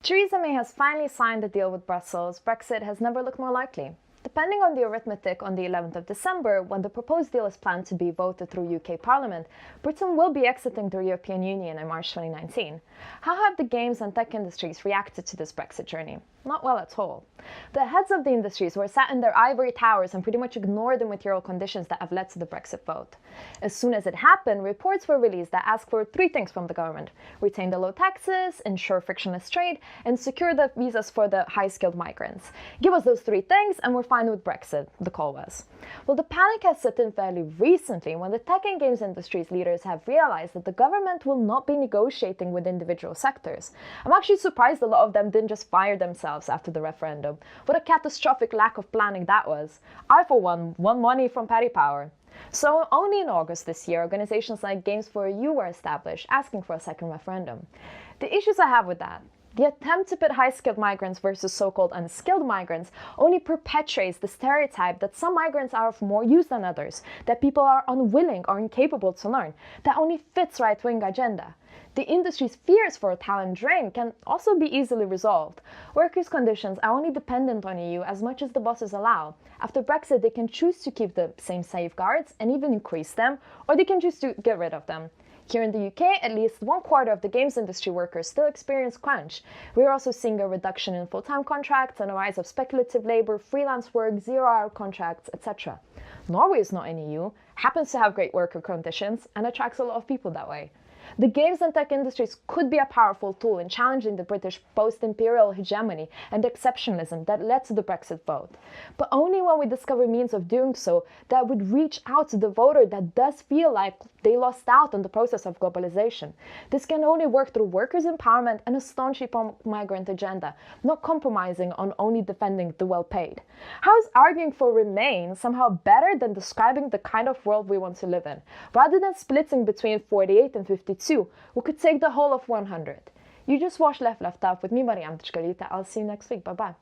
Theresa May has finally signed a deal with Brussels. Brexit has never looked more likely. Depending on the arithmetic on the 11th of December, when the proposed deal is planned to be voted through UK Parliament, Britain will be exiting the European Union in March 2019. How have the games and tech industries reacted to this Brexit journey? Not well at all. The heads of the industries were sat in their ivory towers and pretty much ignored the material conditions that have led to the Brexit vote. As soon as it happened, reports were released that asked for three things from the government: retain the low taxes, ensure frictionless trade, and secure the visas for the high-skilled migrants. Give us those three things and we're fine with Brexit, the call was. Well, the panic has set in fairly recently when the tech and games industries leaders have realized that the government will not be negotiating with individual sectors. I'm actually surprised a lot of them didn't just fire themselves after the referendum. What a catastrophic lack of planning that was. I, for one, want money from petty power. So only in August this year, organizations like Games for EU were established, asking for a second referendum. The issues I have with that: the attempt to pit high-skilled migrants versus so-called unskilled migrants only perpetuates the stereotype that some migrants are of more use than others, that people are unwilling or incapable to learn. That only fits right-wing agenda. The industry's fears for a talent drain can also be easily resolved. Workers' conditions are only dependent on EU as much as the bosses allow. After Brexit, they can choose to keep the same safeguards and even increase them, or they can choose to get rid of them. Here in the UK, at least 1/4 of the games industry workers still experience crunch. We're also seeing a reduction in full-time contracts and a rise of speculative labor, freelance work, zero-hour contracts, etc. Norway is not in EU, happens to have great worker conditions, and attracts a lot of people that way. The games and tech industries could be a powerful tool in challenging the British post-imperial hegemony and exceptionalism that led to the Brexit vote. But only when we discover means of doing so that would reach out to the voter that does feel like they lost out on the process of globalization. This can only work through workers' empowerment and a staunchly pro-migrant agenda, not compromising on only defending the well-paid. How is arguing for Remain somehow better than describing the kind of world we want to live in? Rather than splitting between 48 and 52, we could take the whole of 100. You just watched Left Out with me, Mariam Tchkalita. I'll see you next week. Bye-bye.